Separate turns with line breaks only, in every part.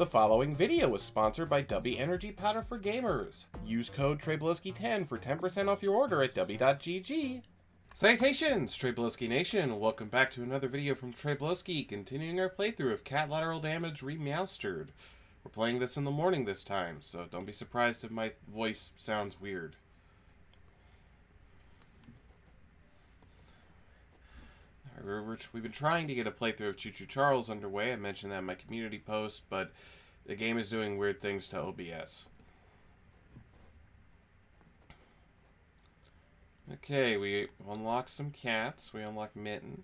The following video was sponsored by W Energy Powder for Gamers. Use code Treyblowski10 for 10% off your order at w.gg. Salutations, Treyblowski Nation! Welcome back to another video from Treyblowski, continuing our playthrough of Catlateral Damage Re-meowstered. We're playing this in the morning this time, so don't be surprised if my voice sounds weird. We've been trying to get a playthrough of Choo Choo Charles underway. I mentioned that in my community post, but the game is doing weird things to OBS. Okay, we unlocked some cats. We unlocked Mitten.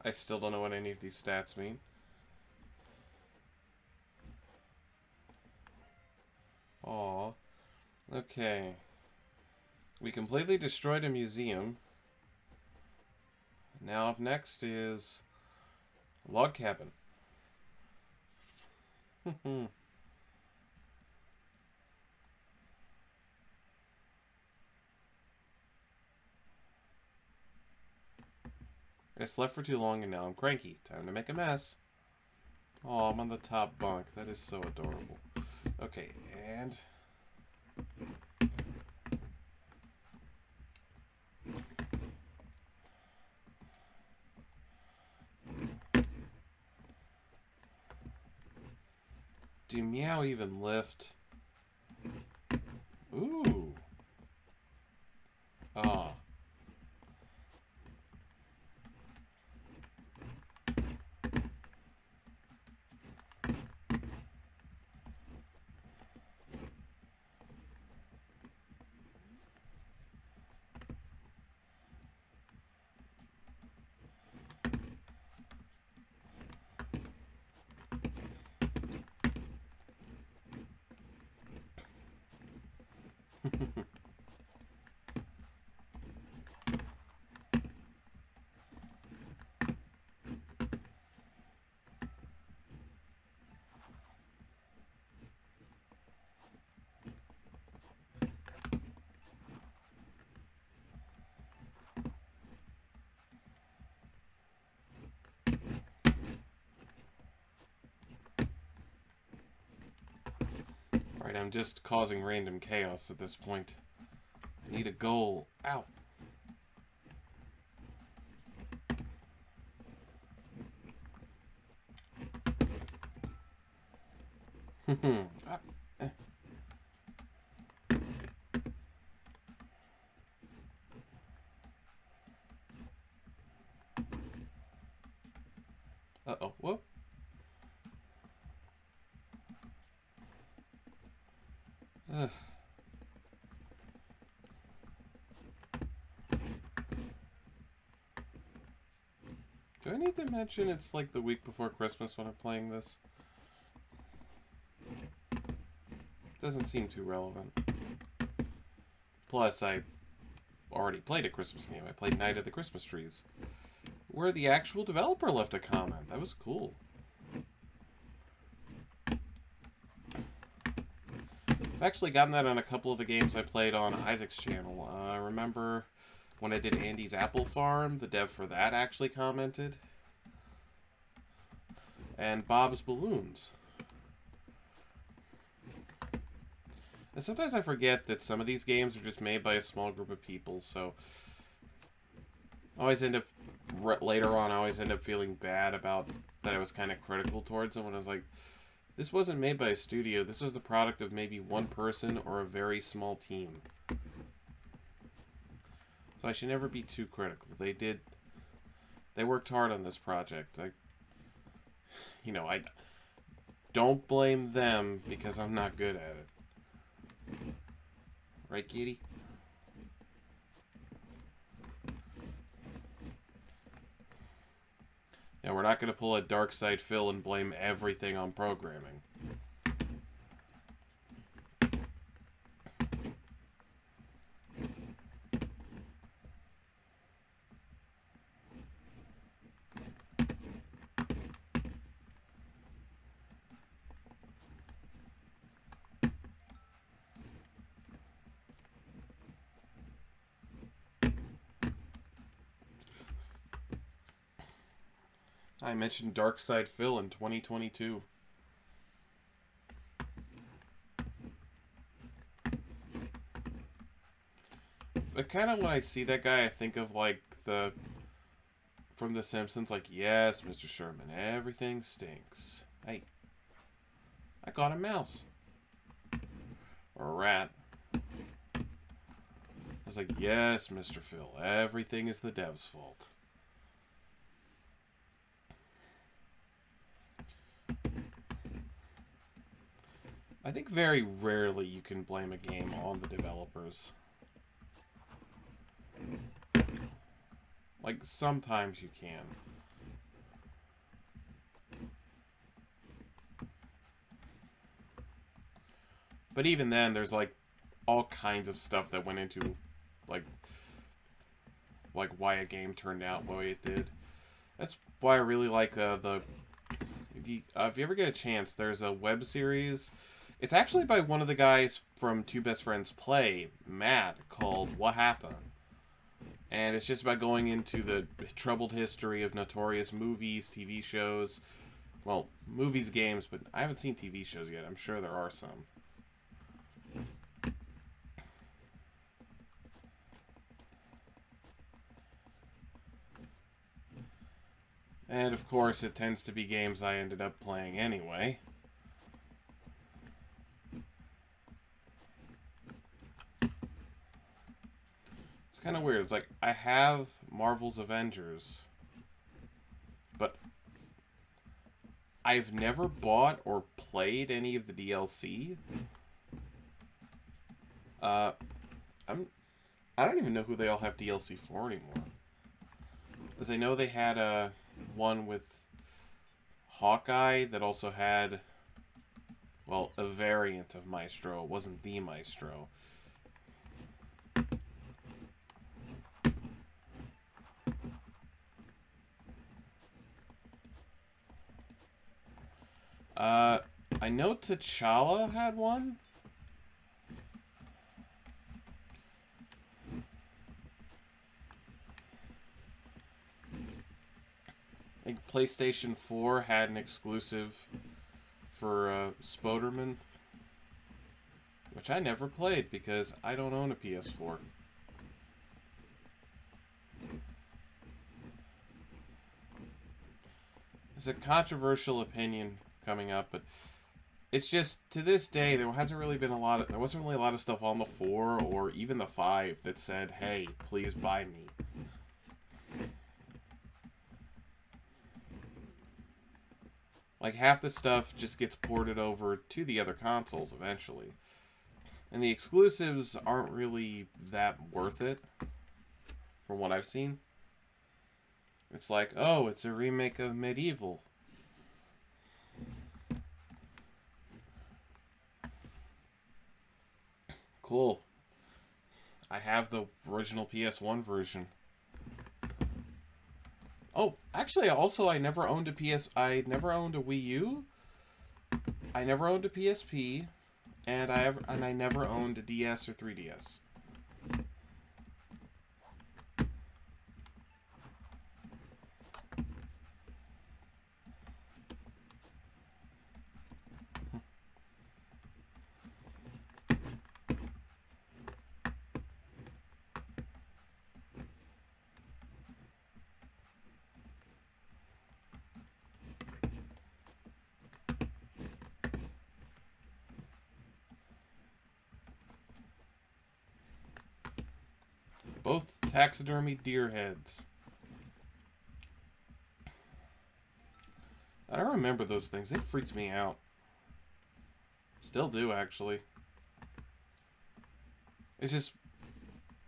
I still don't know what any of these stats mean. Aww. Okay. We completely destroyed a museum. Now up next is log cabin. I slept for too long and now I'm cranky. Time to make a mess. Oh, I'm on the top bunk. That is so adorable. Okay, and do meow even lift? Ooh. Ah. Alright, I'm just causing random chaos at this point. I need a goal. Ow. Uh-oh, whoop. Do I need to mention it's like the week before Christmas when I'm playing this? Doesn't seem too relevant. Plus, I already played a Christmas game. I played Night of the Christmas Trees, where the actual developer left a comment. That was cool. I've actually gotten that on a couple of the games I played on Isaac's channel. I remember when I did Andy's Apple Farm, the dev for that actually commented. And Bob's Balloons. And sometimes I forget that some of these games are just made by a small group of people, so I always end up, later on, I always end up feeling bad about that I was kind of critical towards them when I was like, this wasn't made by a studio, this was the product of maybe one person or a very small team. So I should never be too critical. They worked hard on this project. I don't blame them because I'm not good at it. Right, kitty? Yeah, we're not going to pull a Dark Side Phil and blame everything on programming. I mentioned Darkside Phil in 2022. But kind of when I see that guy, I think of like from The Simpsons, like, yes, Mr. Sherman, everything stinks. Hey, I got a mouse. Or a rat. I was like, yes, Mr. Phil, everything is the dev's fault. I think very rarely you can blame a game on the developers. Like, sometimes you can. But even then, there's, like, all kinds of stuff that went into, like why a game turned out the way it did. That's why I really like if you ever get a chance, there's a web series. It's actually by one of the guys from Two Best Friends Play, Matt, called What Happened? And it's just about going into the troubled history of notorious movies, TV shows. Well, movies, games, but I haven't seen TV shows yet. I'm sure there are some. And of course, it tends to be games I ended up playing anyway. It's kind of weird. It's like, I have Marvel's Avengers, but I've never bought or played any of the DLC. I don't even know who they all have DLC for anymore. Because I know they had one with Hawkeye that also had, well, a variant of Maestro. It wasn't the Maestro. I know T'Challa had one. I think PlayStation 4 had an exclusive for Spoderman, which I never played because I don't own a PS4. It's a controversial opinion coming up, but it's just, to this day, there wasn't really a lot of stuff on the 4 or even the 5 that said, hey, please buy me. Like, half the stuff just gets ported over to the other consoles eventually. And the exclusives aren't really that worth it, from what I've seen. It's like, oh, it's a remake of Medieval. Cool. I have the original PS1 version. Oh, actually, also, I never owned a Wii U. I never owned a PSP, and I never owned a DS or 3DS. Both taxidermy deer heads. I don't remember those things. They freaked me out. Still do, actually. It's just,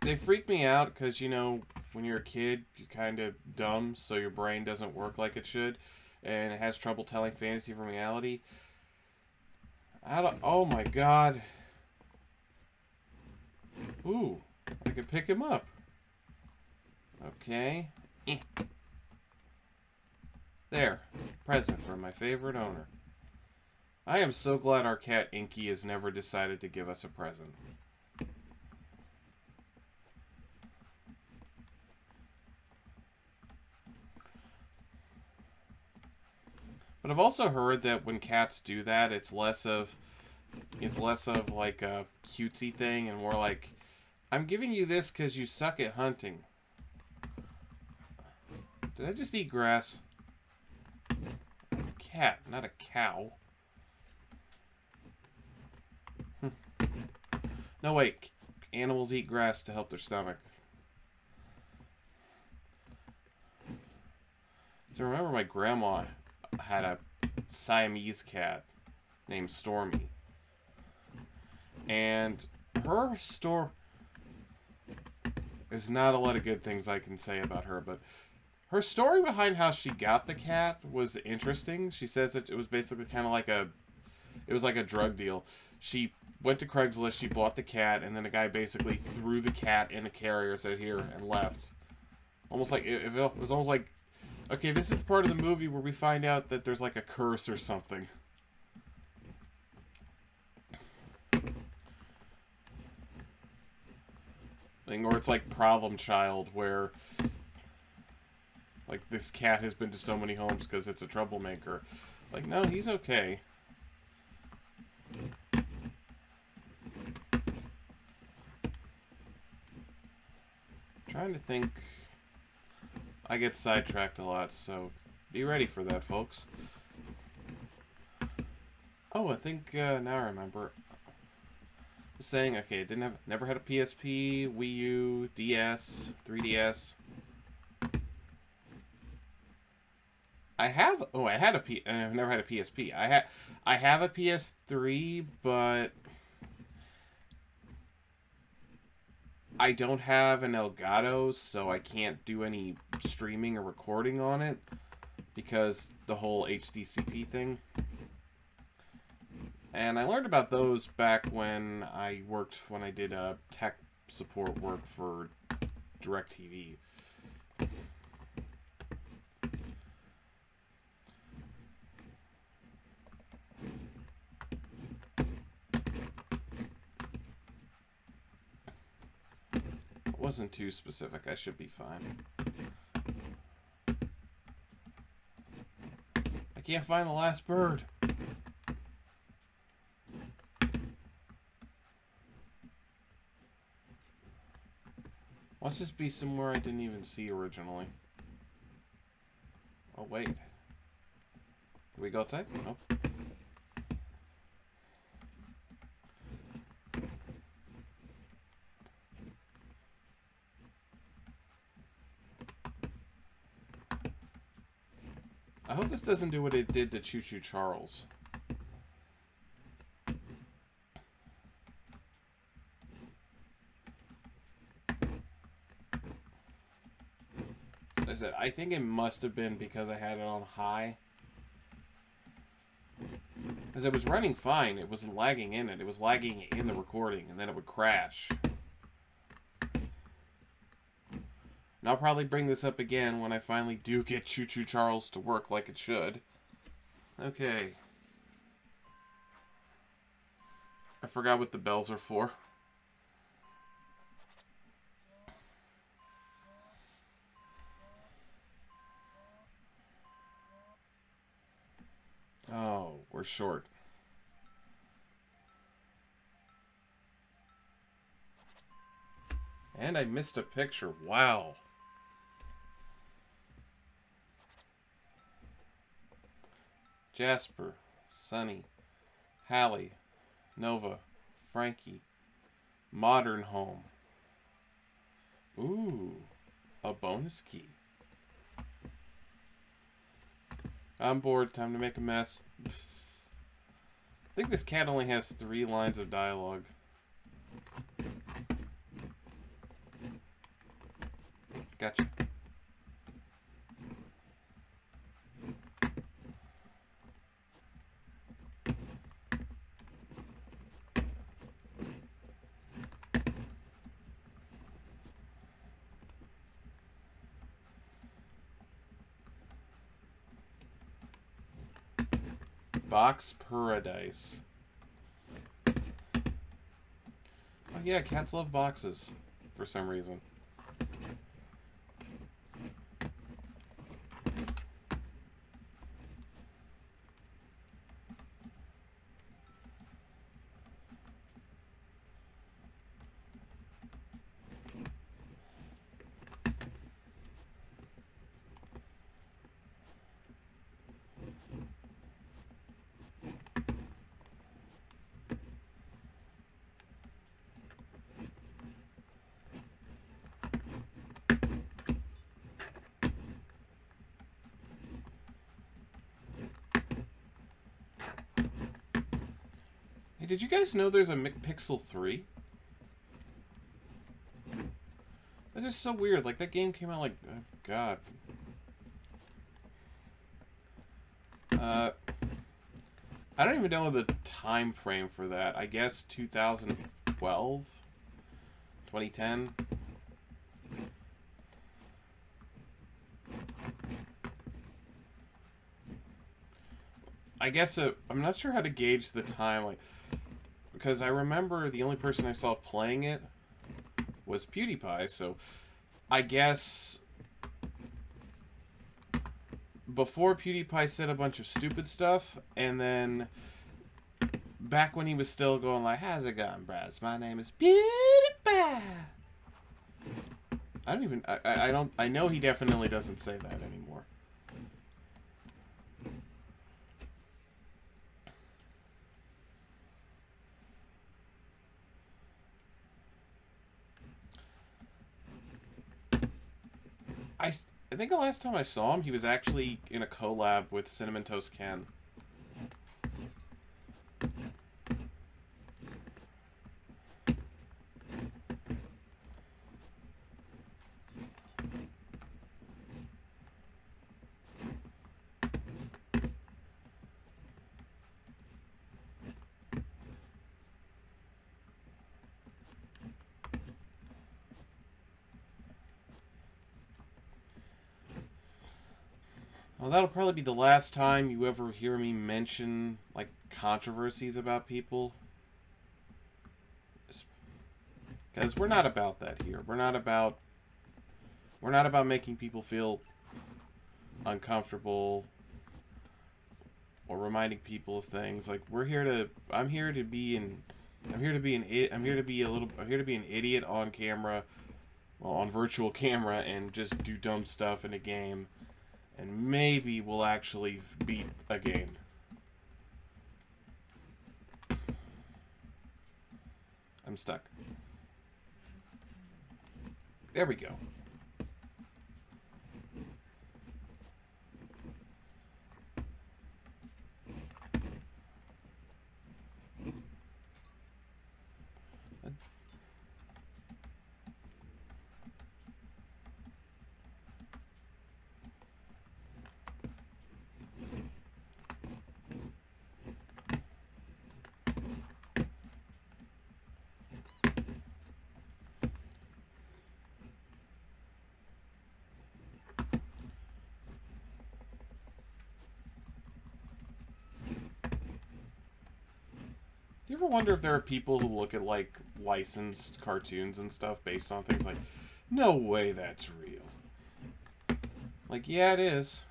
they freak me out because, you know, when you're a kid, you're kind of dumb, so your brain doesn't work like it should, and it has trouble telling fantasy from reality. Oh my god. Ooh, I could pick him up. Okay. There. Present from my favorite owner. I am so glad our cat Inky has never decided to give us a present. But I've also heard that when cats do that, it's less of like a cutesy thing and more like, I'm giving you this because you suck at hunting. Did I just eat grass? Cat, not a cow. No, wait. Animals eat grass to help their stomach. So I remember my grandma had a Siamese cat named Stormy. And her story... There's not a lot of good things I can say about her, but her story behind how she got the cat was interesting. She says that it was basically kind of like it was like a drug deal. She went to Craigslist, she bought the cat, and then a guy basically threw the cat in a carrier, said here, and left. Almost like, it was almost like, okay, this is part of the movie where we find out that there's like a curse or something. Or it's like Problem Child, where like this cat has been to so many homes because it's a troublemaker. Like, no, he's okay. Trying to think. I get sidetracked a lot, so be ready for that, folks. Oh, I think now I remember. Saying, okay, never had a PSP, Wii U, DS, 3DS. I've never had a PSP. I have a PS3, but I don't have an Elgato, so I can't do any streaming or recording on it because the whole HDCP thing. And I learned about those back when I did tech support work for DirecTV. It wasn't too specific. I should be fine. I can't find the last bird. Must just be somewhere I didn't even see originally. Oh, wait. Did we go outside? No. I hope this doesn't do what it did to Choo Choo Charles. I think it must have been because I had it on high. Because it was running fine. It wasn't lagging in it. It was lagging in the recording, and then it would crash. And I'll probably bring this up again when I finally do get Choo Choo Charles to work like it should. Okay. I forgot what the bells are for. Oh, we're short. And I missed a picture. Wow. Jasper, Sunny, Hallie, Nova, Frankie, Modern Home. Ooh, a bonus key. I'm bored. Time to make a mess. I think this cat only has 3 lines of dialogue. Gotcha. Box Paradise. Oh yeah, cats love boxes for some reason. did you guys know there's a McPixel 3? That is so weird. Like, that game came out like... Oh, God. I don't even know the time frame for that. I guess 2012? 2010? I guess I'm not sure how to gauge the time, like, because I remember the only person I saw playing it was PewDiePie, so I guess before PewDiePie said a bunch of stupid stuff, and then back when he was still going like, "How's it going, Braz? My name is PewDiePie." I know he definitely doesn't say that anymore. I think the last time I saw him, he was actually in a collab with Cinnamon Toast Ken. Well, that'll probably be the last time you ever hear me mention, like, controversies about people. Because we're not about that here. We're not about making people feel uncomfortable or reminding people of things. Like, I'm here to be an idiot on camera, well, on virtual camera, and just do dumb stuff in a game. And maybe we'll actually beat a game. I'm stuck. There we go. You ever wonder if there are people who look at, like, licensed cartoons and stuff based on things like, no way that's real. Like, yeah, it is.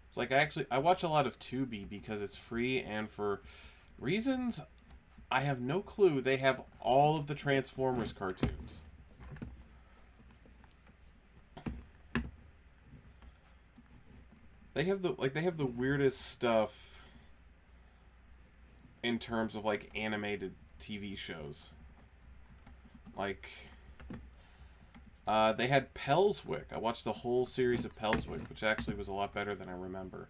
It's like, I watch a lot of Tubi because it's free, and for reasons I have no clue, they have all of the Transformers cartoons. They have the weirdest stuff in terms of, like, animated TV shows. Like, they had Pelswick. I watched the whole series of Pelswick, which actually was a lot better than I remember.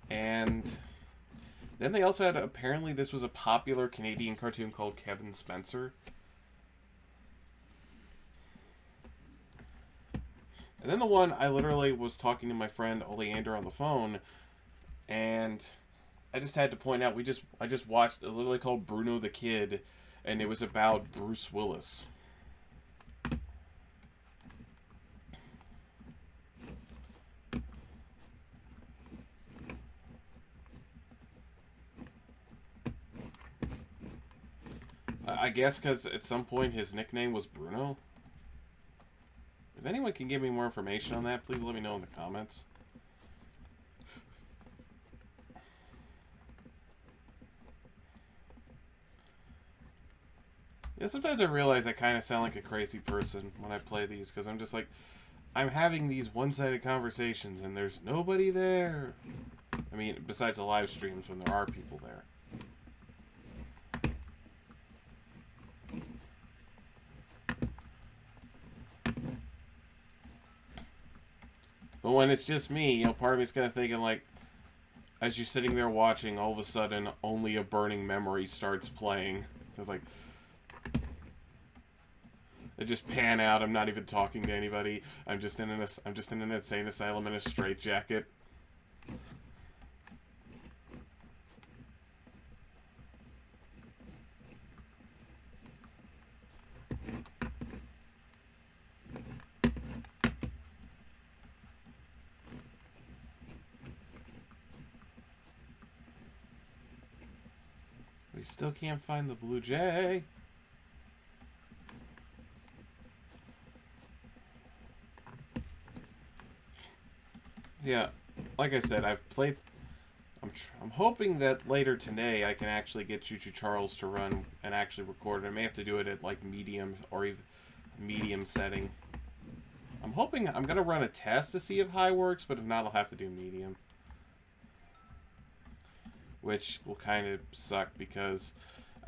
And then they also had, apparently this was a popular Canadian cartoon called Kevin Spencer. And then the one, I literally was talking to my friend Oleander on the phone, and I just had to point out, I just watched, literally called Bruno the Kid, and it was about Bruce Willis. I guess because at some point his nickname was Bruno. If anyone can give me more information on that, please let me know in the comments. Yeah, sometimes I realize I kind of sound like a crazy person when I play these, because I'm just like, I'm having these one-sided conversations and there's nobody there. I mean, besides the live streams when there are people there. But when it's just me, you know, part of me's kind of thinking like, as you're sitting there watching, all of a sudden, Only a Burning Memory starts playing. It's like, I just pan out. I'm not even talking to anybody. I'm just in an insane asylum in a straitjacket. We still can't find the blue jay. Yeah, like I said, I've played. I'm hoping that later today I can actually get Choo Choo Charles to run and actually record it. I may have to do it at like medium or even medium setting. I'm hoping I'm gonna run a test to see if high works, but if not, I'll have to do medium, which will kind of suck because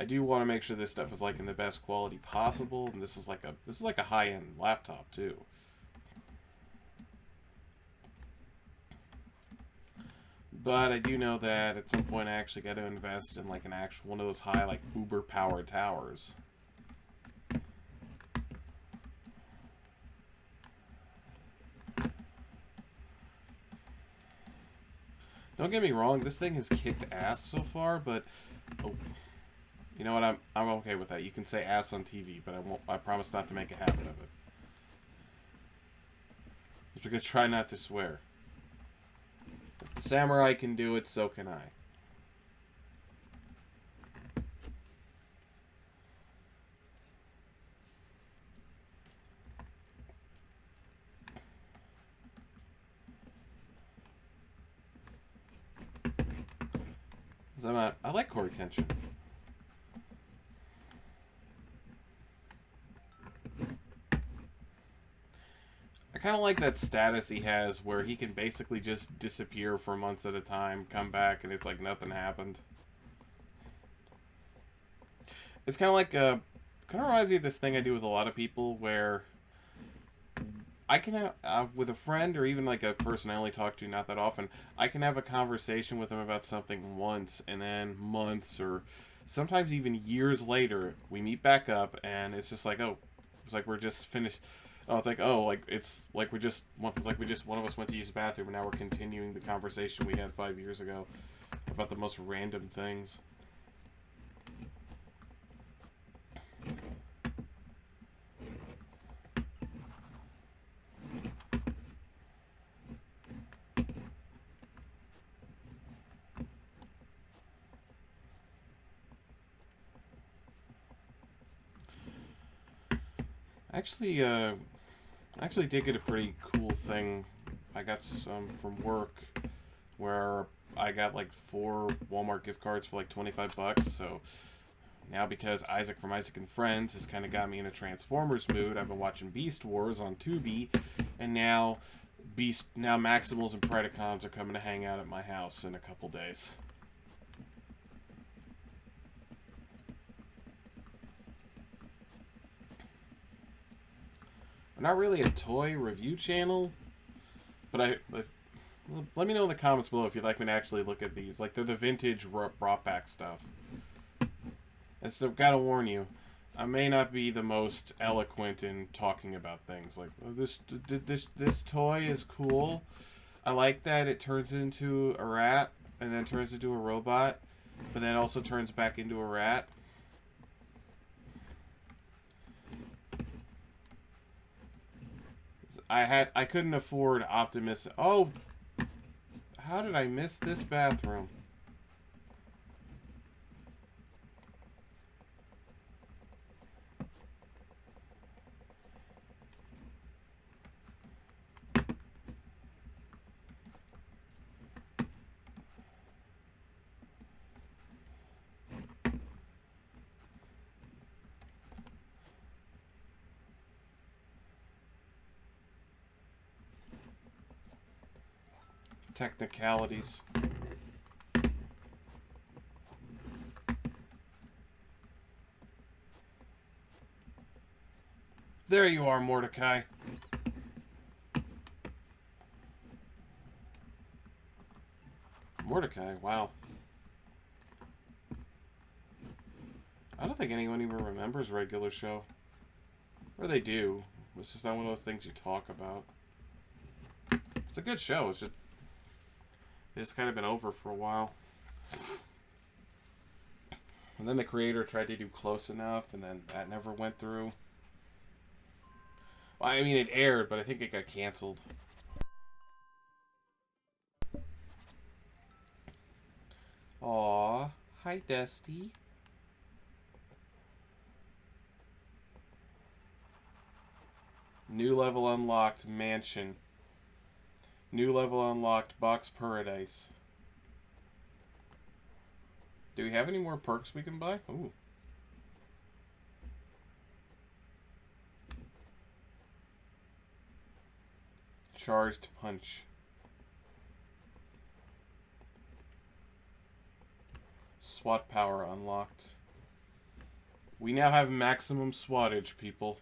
I do want to make sure this stuff is like in the best quality possible, and this is like a high-end laptop too. But I do know that at some point I actually got to invest in like an actual one of those high like uber power towers. Don't get me wrong, this thing has kicked ass so far, but oh, you know what? I'm okay with that. You can say ass on TV, but I won't. I promise not to make a habit of it. Just because try not to swear. If the samurai can do it, so can I. I like Corey Kenshin. I kind of like that status he has where he can basically just disappear for months at a time, come back, and it's like nothing happened. It's kind of like, kind of reminds me of this thing I do with a lot of people where I can have, with a friend or even like a person I only talk to not that often, I can have a conversation with them about something once, and then months or sometimes even years later, we meet back up, and it's just like, oh, it's like we're just finished. Oh, it's like, oh, like it's like we just one of us went to use the bathroom, and now we're continuing the conversation we had 5 years ago about the most random things. Actually did get a pretty cool thing. I got some from work where I got like 4 Walmart gift cards for like 25 bucks. So now because Isaac from Isaac and Friends has kind of got me in a Transformers mood, I've been watching Beast Wars on Tubi, and now Maximals and Predacons are coming to hang out at my house in a couple days. We're not really a toy review channel, but let me know in the comments below if you'd like me to actually look at these. Like, they're the vintage brought back stuff. And so, gotta warn you, I may not be the most eloquent in talking about things. Like, oh, this toy is cool. I like that it turns into a rat and then turns into a robot, but then also turns back into a rat. I couldn't afford Optimus. Oh, how did I miss this bathroom? Technicalities. There you are, Mordecai. Mordecai, wow. I don't think anyone even remembers Regular Show. Or they do. It's just not one of those things you talk about. It's a good show. It's kind of been over for a while. And then the creator tried to do Close Enough, and then that never went through. Well, I mean, it aired, but I think it got canceled. Aw, hi Dusty. New level unlocked, mansion. New level unlocked, box paradise. Do we have any more perks we can buy? Ooh. Charged punch. SWAT power unlocked. We now have maximum swattage, people.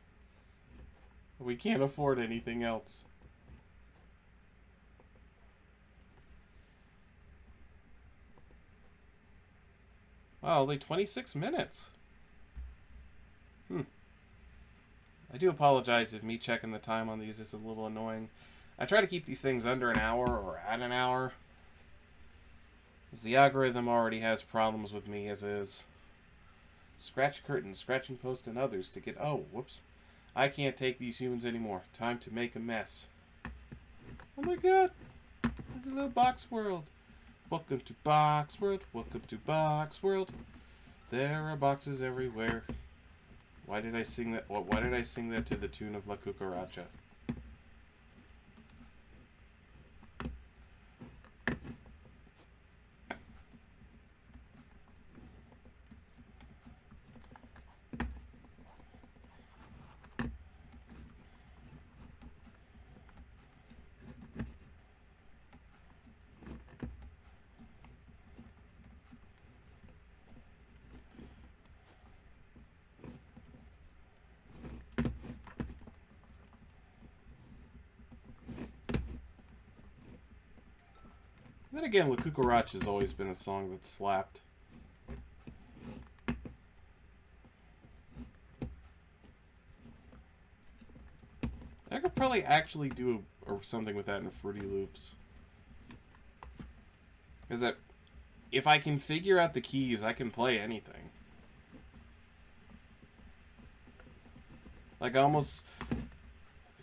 We can't afford anything else. Wow, only 26 minutes. I do apologize if me checking the time on these is a little annoying. I try to keep these things under an hour or at an hour. The algorithm already has problems with me as is. Scratch curtains, scratching post and others to get... Oh, whoops. I can't take these humans anymore. Time to make a mess. Oh my god. There's a little box world. Welcome to Box World. Welcome to Box World. There are boxes everywhere. Why did I sing that? Why did I sing that to the tune of La Cucaracha? Then again, La Cucaracha has always been a song that slapped. I could probably actually do something with that in Fruity Loops. Because that, if I can figure out the keys, I can play anything. Like almost...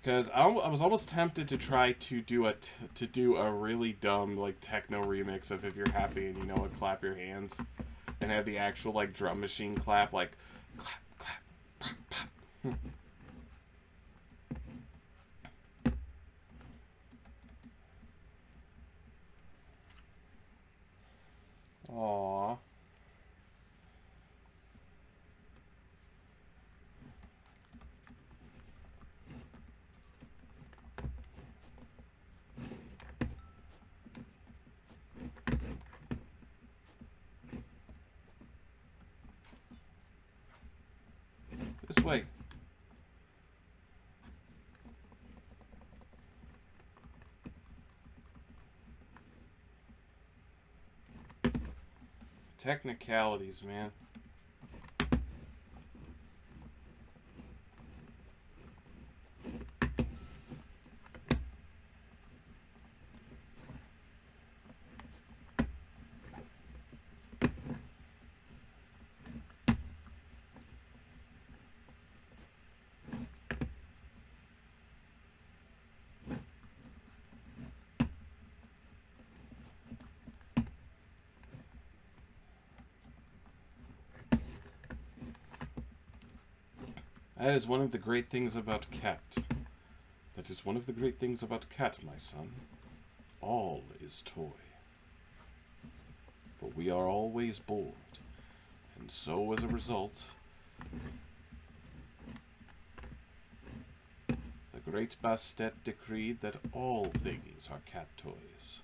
Because I was almost tempted to try to do a really dumb like techno remix of If You're Happy and You Know It, Clap Your Hands, and have the actual like drum machine clap, like clap clap pop pop. Aww. This way. Technicalities, man. That is one of the great things about cat. That is one of the great things about cat, my son. All is toy. For we are always bored. And so, as a result, the great Bastet decreed that all things are cat toys.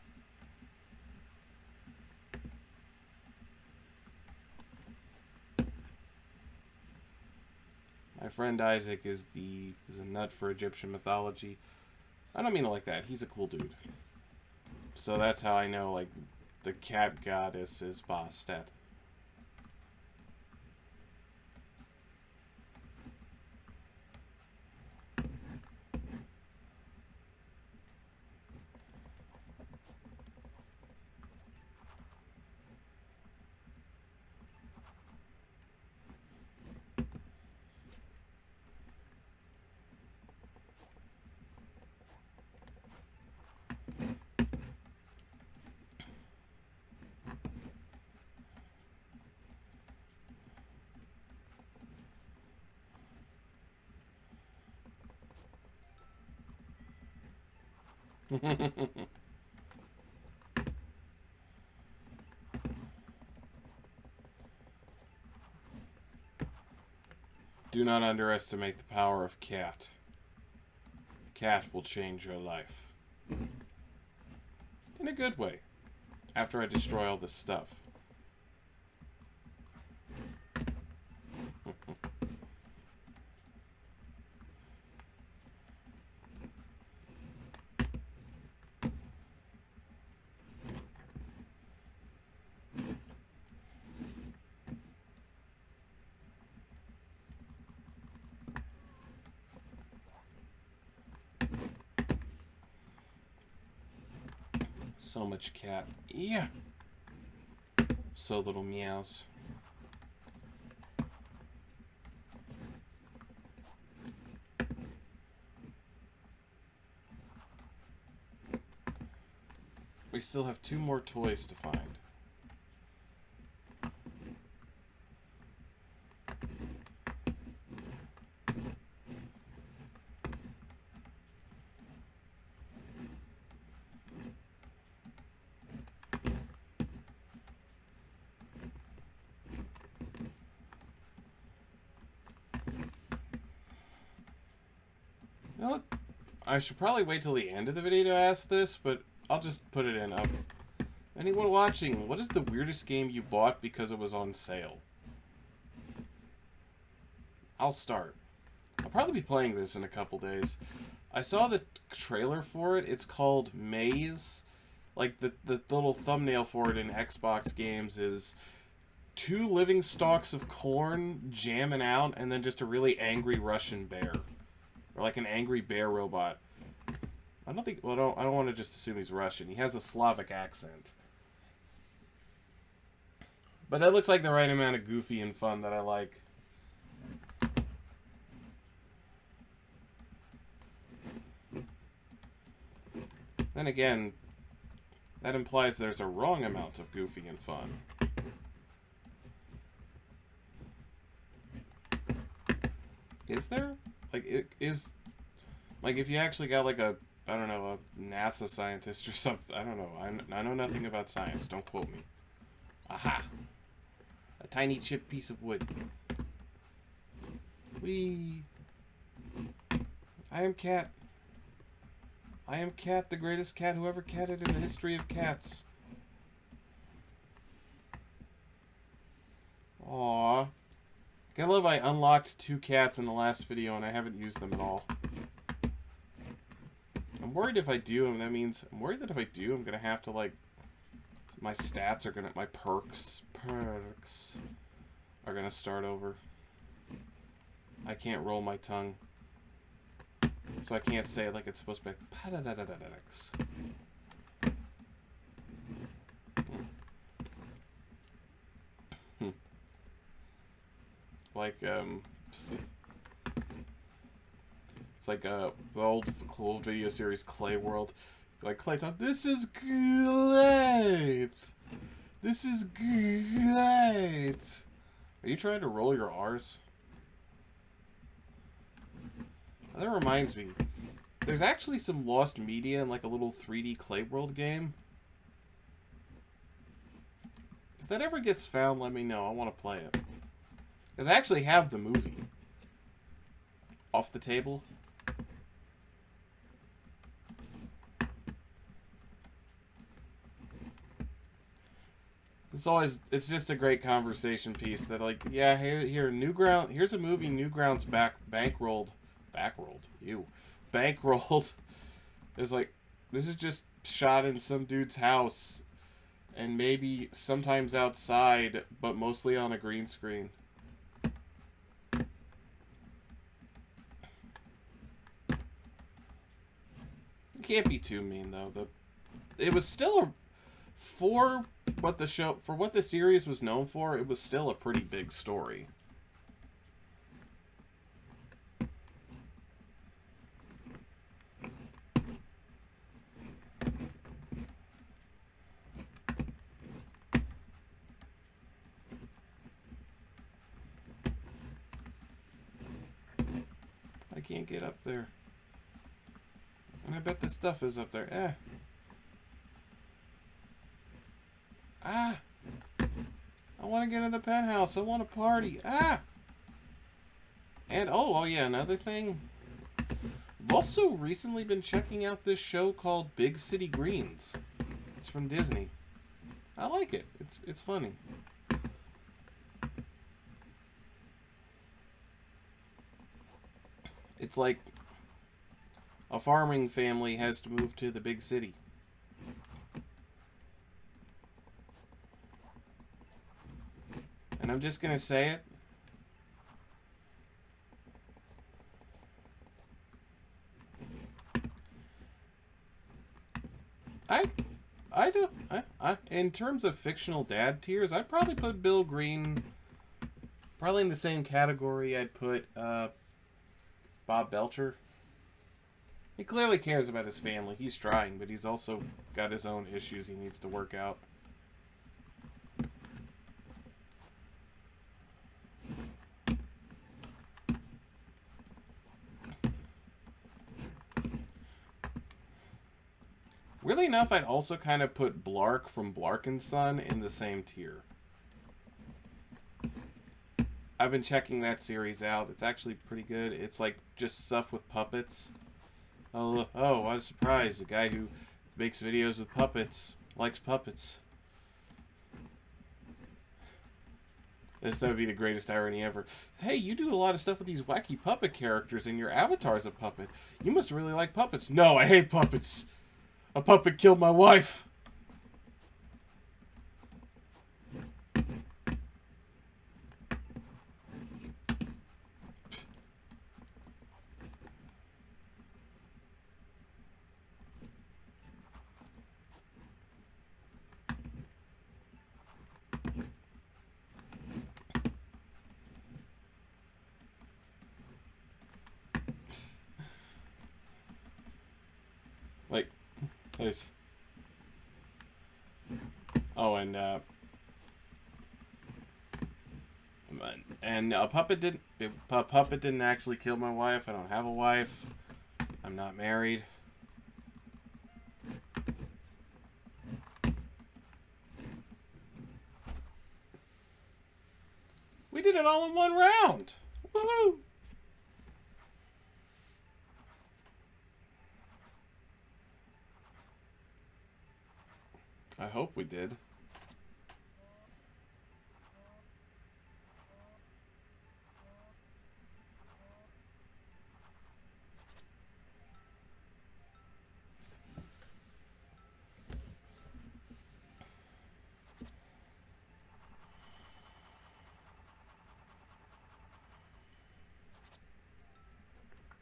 My friend Isaac is a nut for Egyptian mythology. I don't mean it like that. He's a cool dude. So that's how I know, like, The cat goddess is Bastet. Do not underestimate the power of cat. Cat will change your life. In a good way. After I destroy all this stuff. So much cat. Yeah. So little meows. We still have 2 more toys to find. You know what? I should probably wait till the end of the video to ask this, but I'll just put it in. Anyone watching, what is the weirdest game you bought because it was on sale? I'll start. I'll probably be playing this in a couple days. I saw the trailer for it. It's called Maze. Like, the little thumbnail for it in Xbox games is 2 living stalks of corn jamming out, and then just a really angry Russian bear. Or like an angry bear robot. I don't think... Well, I don't want to just assume he's Russian. He has a Slavic accent. But that looks like the right amount of goofy and fun that I like. Then again, that implies there's a wrong amount of goofy and fun. Is there? Like, it is... Like, if you actually got, like, a... I don't know, a NASA scientist or something. I don't know. I know nothing about science. Don't quote me. Aha! A tiny chipped piece of wood. Whee! I am Cat. I am Cat, the greatest cat who ever catted in the history of cats. Aww. I love I unlocked 2 cats in the last video and I haven't used them at all. I'm worried if I do, and that means... I'm worried that if I do, I'm gonna have to, like... My stats are gonna... My perks are gonna start over. I can't roll my tongue. So I can't say it like it's supposed to be. Like, it's like the old video series Clay World. Like, Clayton, this is great! This is great! Are you trying to roll your R's? That reminds me. There's actually some lost media in like a little 3D Clay World game. If that ever gets found, let me know. I want to play it. Because I actually have the movie. Off the table. It's just a great conversation piece that, like, yeah, here, Newground, here's a movie Newgrounds bankrolled. Bankrolled. It's like, this is just shot in some dude's house. And maybe sometimes outside, but mostly on a green screen. You can't be too mean though. It was still a for what the series was known for, it was still a pretty big story. I can't get up there. And I bet the stuff is up there. Eh. Ah! I want to get in the penthouse. I want to party. Ah! And, oh yeah, another thing. I've also recently been checking out this show called Big City Greens. It's from Disney. I like it. It's funny. It's like a farming family has to move to the big city. And I'm just gonna say it. I do. In terms of fictional dad tiers, I'd probably put Bill Green probably in the same category I'd put Bob Belcher. He clearly cares about his family. He's trying, but he's also got his own issues he needs to work out. Really enough, I'd also kind of put Blark from Blark and Son in the same tier. I've been checking that series out. It's actually pretty good. It's like just stuff with puppets. Oh, what a surprise. The guy who makes videos with puppets likes puppets. That would be the greatest irony ever. Hey, you do a lot of stuff with these wacky puppet characters and your avatar's a puppet. You must really like puppets. No, I hate puppets. A puppet killed my wife. Like, nice. Oh, and a puppet didn't actually kill my wife. I don't have a wife. I'm not married. We did it all in one round. Woohoo! I hope we did.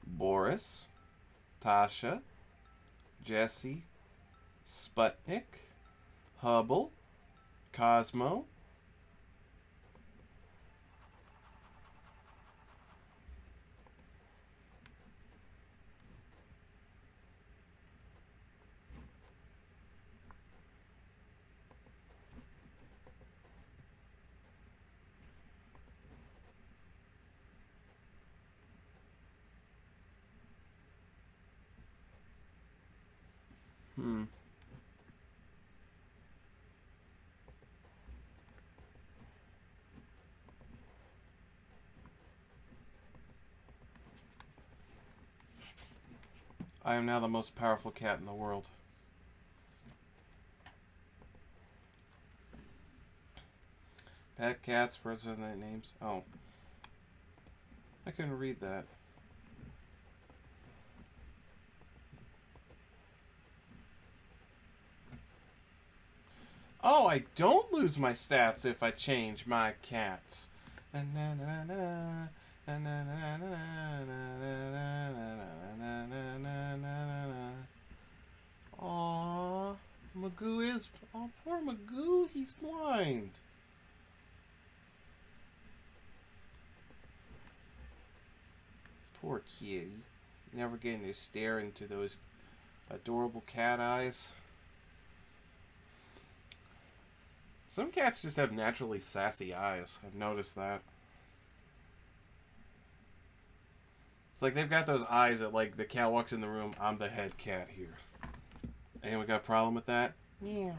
Boris, Tasha, Jesse, Sputnik, Hubble, Cosmo, I am now the most powerful cat in the world. Pet cats, president names. Oh. I couldn't read that. Oh, I don't lose my stats if I change my cats. Aww, Magoo is... Oh, poor Magoo, he's blind. Poor kitty. Never getting to stare into those adorable cat eyes. Some cats just have naturally sassy eyes. I've noticed that. It's like they've got those eyes that, like, the cat walks in the room, I'm the head cat here. Anyone got a problem with that? Yeah.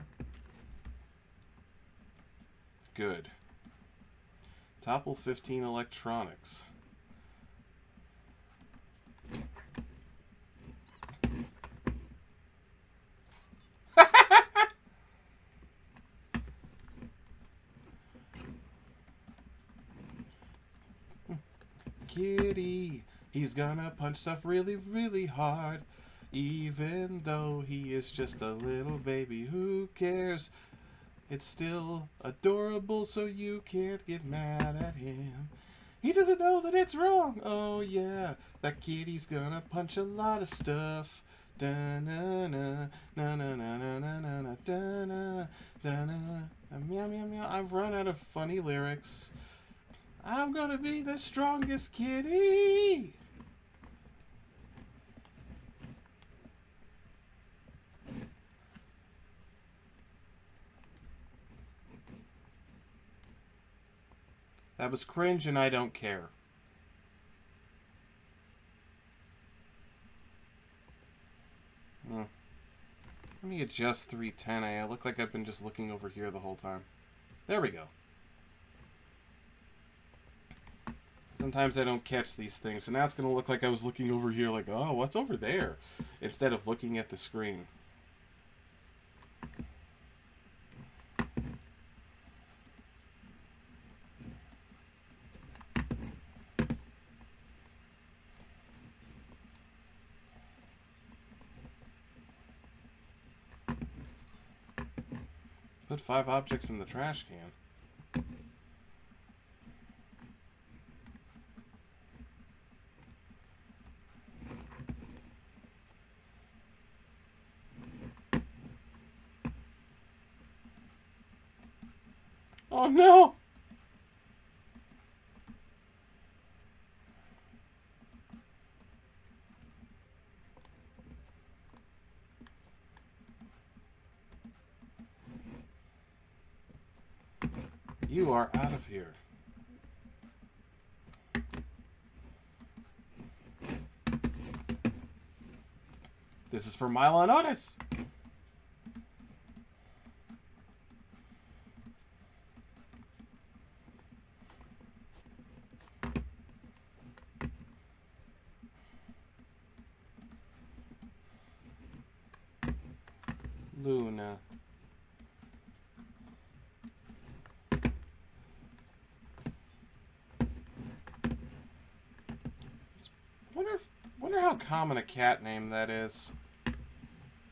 Good. Topple 15 electronics. Kitty, he's gonna punch stuff really, really hard. Even though he is just a little baby, who cares? It's still adorable, so you can't get mad at him. He doesn't know that it's wrong. Oh yeah, that kitty's gonna punch a lot of stuff. Da-na-na, na-na-na-na-na-na, da-na, da-na, meow, meow, meow. I've run out of funny lyrics. I'm gonna be the strongest kitty! That was cringe and I don't care. Let me adjust 310. I look like I've been just looking over here the whole time. There we go. Sometimes I don't catch these things, so now it's going to look like I was looking over here like, oh, what's over there? Instead of looking at the screen. Put 5 objects in the trash can. Oh no! You are out of here. This is for Milo and Otis. Luna. Wonder how common a cat name that is.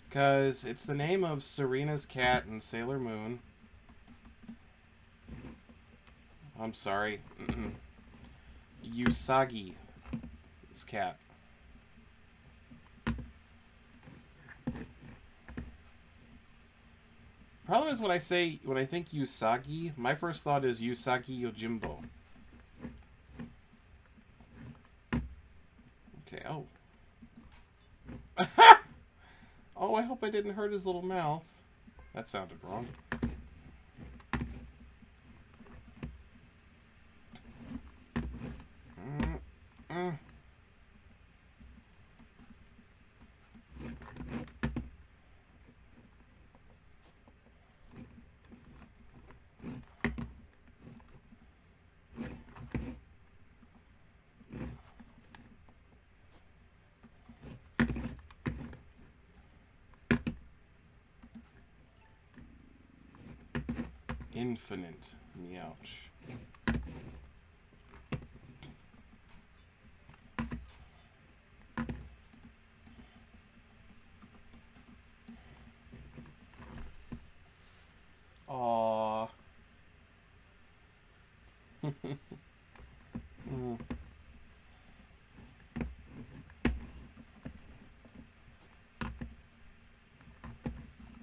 Because it's the name of Serena's cat in Sailor Moon. I'm sorry. Usagi's cat. Problem is when I think Usagi, my first thought is Usagi Yojimbo. Okay, oh. Oh, I hope I didn't hurt his little mouth. That sounded wrong. Infinite meowch. Mm.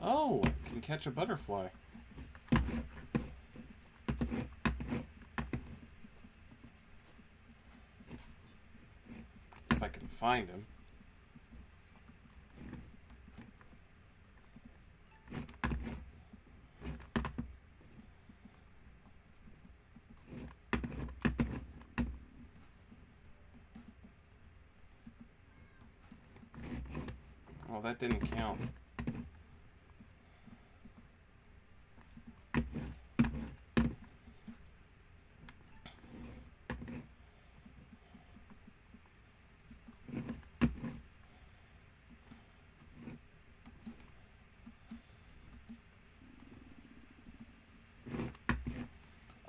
Oh, I can catch a butterfly. If I can find him. Oh, that didn't count.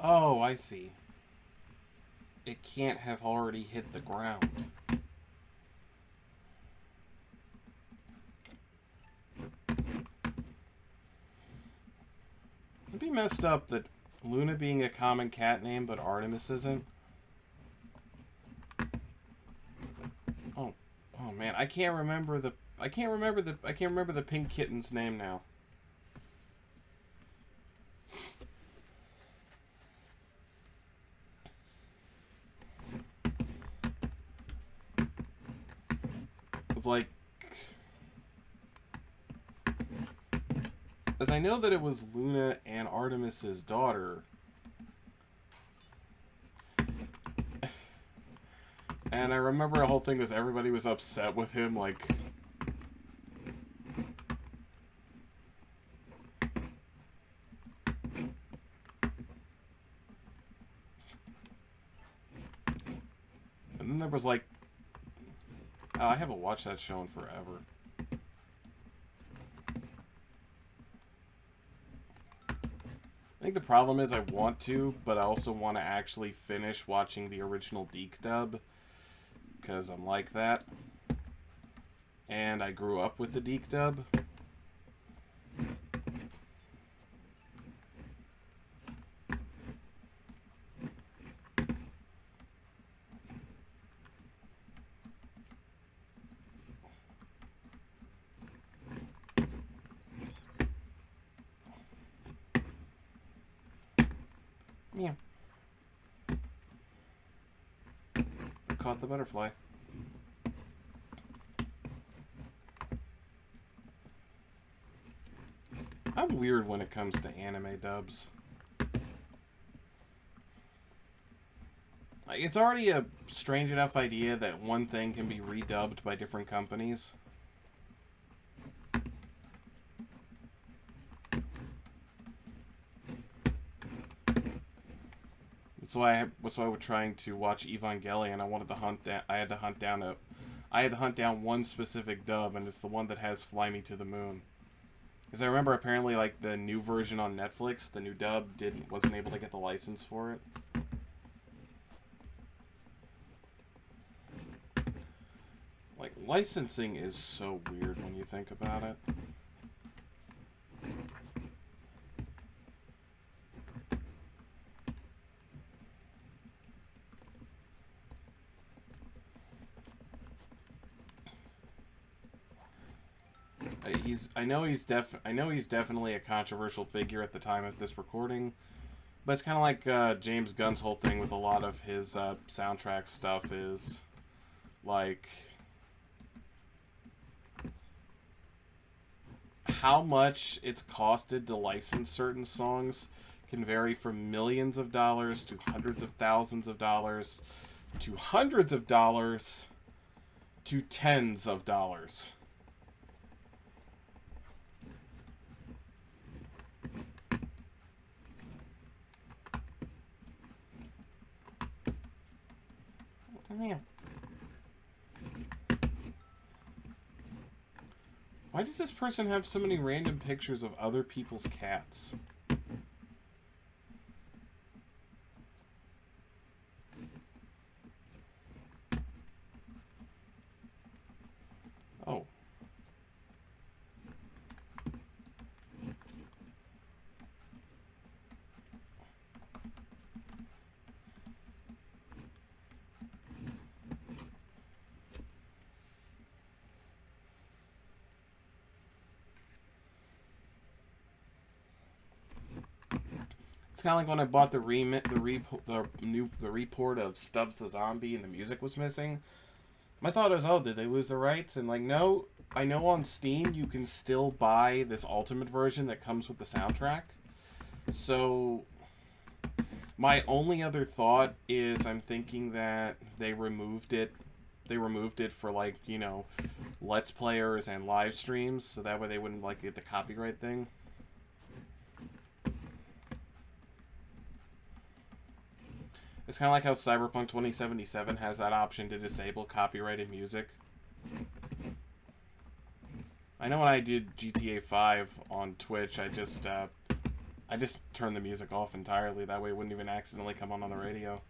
Oh, I see. It can't have already hit the ground. It'd be messed up that Luna being a common cat name, but Artemis isn't. Oh, oh man, I can't remember the pink kitten's name now. It's like, as I know that it was Luna and Artemis's daughter. And I remember the whole thing was everybody was upset with him, like... And then there was like... Oh, I haven't watched that show in forever. I think the problem is I want to, but I also want to actually finish watching the original Deke dub. Because I'm like that. And I grew up with the Deke dub. Yeah. I caught the butterfly. I'm weird when it comes to anime dubs. It's already a strange enough idea that one thing can be redubbed by different companies. That's why we're trying to watch Evangelion. I had to hunt down one specific dub, and it's the one that has "Fly Me to the Moon." Because I remember apparently, like, the new version on Netflix, the new dub wasn't able to get the license for it. Like, licensing is so weird when you think about it. I know he's definitely a controversial figure at the time of this recording, but it's kind of like James Gunn's whole thing with a lot of his soundtrack stuff is like how much it's costed to license certain songs can vary from millions of dollars to hundreds of thousands of dollars to hundreds of dollars to tens of dollars. Man. Why does this person have so many random pictures of other people's cats? Oh. It's kind of like when I bought the report of Stubbs the Zombie and the music was missing. My thought was, oh, did they lose the rights? And like, no, I know on Steam you can still buy this ultimate version that comes with the soundtrack. So my only other thought is I'm thinking that they removed it. They removed it for, like, you know, Let's Players and live streams, so that way they wouldn't, like, get the copyright thing. It's kind of like how Cyberpunk 2077 has that option to disable copyrighted music. I know when I did GTA 5 on Twitch, I just turned the music off entirely. That way it wouldn't even accidentally come on the radio.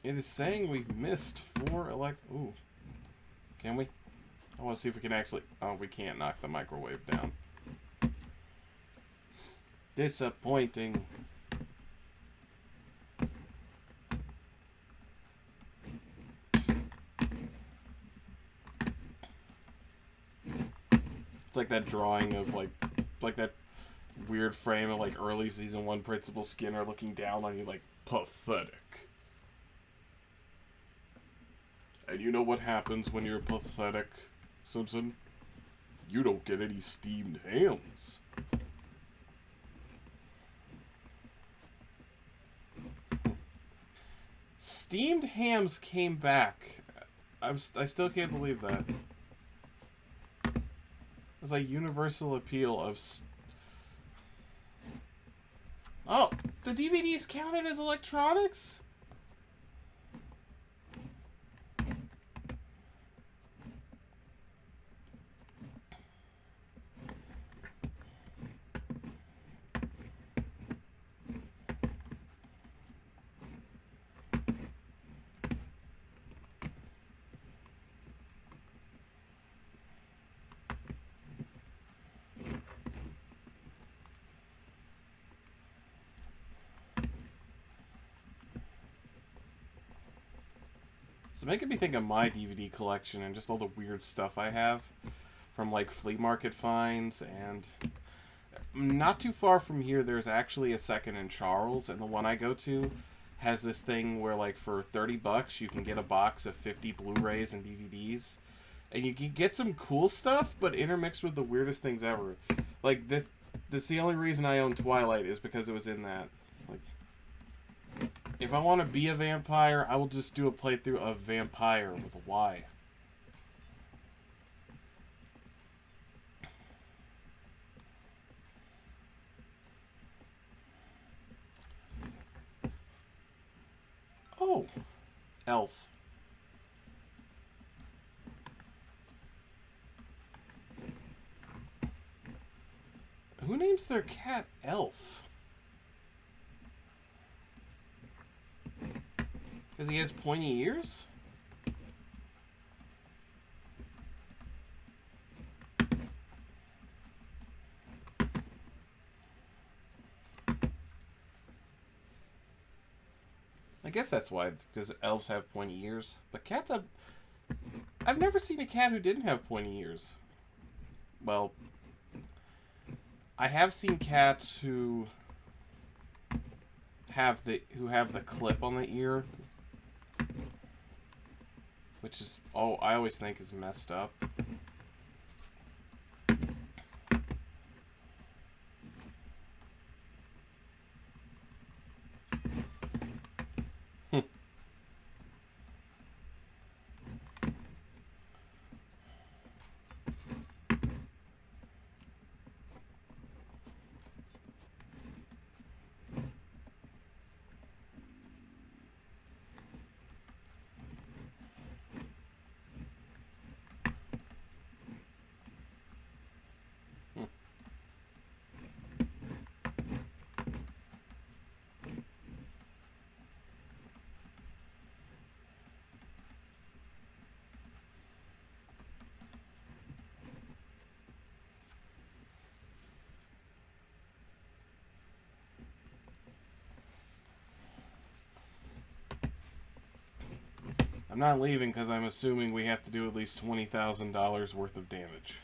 It is saying we've missed 4 Ooh. Can we? I want to see if we can actually... Oh, we can't knock the microwave down. Disappointing. It's like that drawing of, like that weird frame of, like, early Season 1 Principal Skinner looking down on you like, pathetic. And you know what happens when you're pathetic, Simpson? You don't get any steamed hams. Steamed hams came back. I still can't believe that. It's like universal appeal of... Oh, the DVDs counted as electronics? It's making me think of my DVD collection and just all the weird stuff I have from, like, flea market finds. And not too far from here, there's actually a second in Charles, and the one I go to has this thing where, like, for $30 you can get a box of 50 Blu-rays and DVDs, and you can get some cool stuff, but intermixed with the weirdest things ever. Like, that's the only reason I own Twilight, is because it was in that. Like, if I want to be a vampire, I will just do a playthrough of Vampire with a Y. Oh, Elf. Who names their cat Elf? Because he has pointy ears? I guess that's why, because elves have pointy ears. But cats have... I've never seen a cat who didn't have pointy ears. Well, I have seen cats who have the clip on the ear, which is, oh, I always think is messed up. I'm not leaving because I'm assuming we have to do at least $20,000 worth of damage.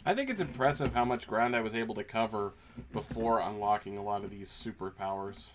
I think it's impressive how much ground I was able to cover before unlocking a lot of these superpowers.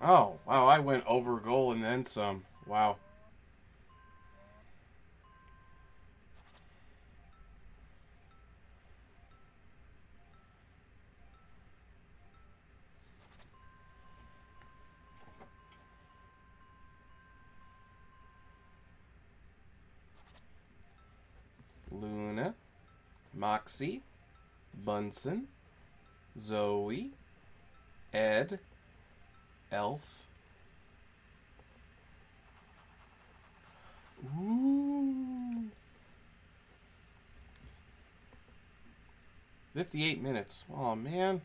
Oh, wow, I went over goal and then some. Wow. Luna, Moxie, Bunsen, Zoe, Ed, Elf. Ooh. 58 minutes. Oh, man.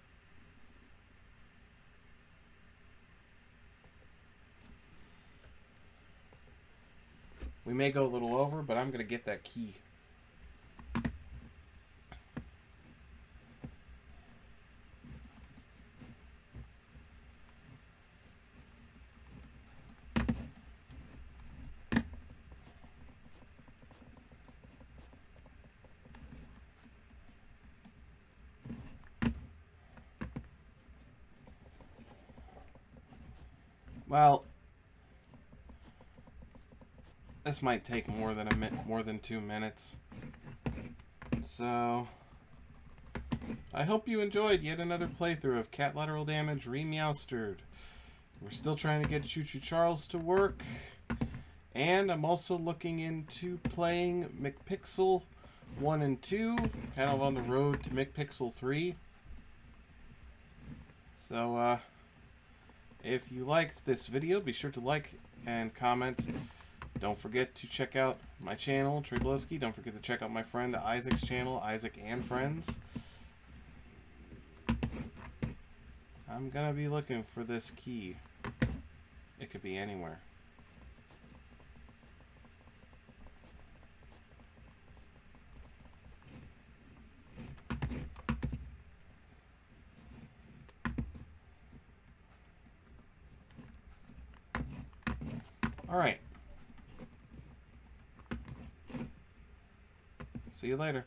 We may go a little over, but I'm going to get that key. Well, this might take more than 2 minutes. So, I hope you enjoyed yet another playthrough of Catlateral Damage Re-meowstered. We're still trying to get Choo Choo Charles to work, and I'm also looking into playing McPixel 1 and 2, kind of on the road to McPixel 3. So, if you liked this video, be sure to like and comment. Don't forget to check out my channel, Treyblowski. Don't forget to check out my friend Isaac's channel, Isaac and Friends. I'm gonna be looking for this key. It could be anywhere. All right. See you later.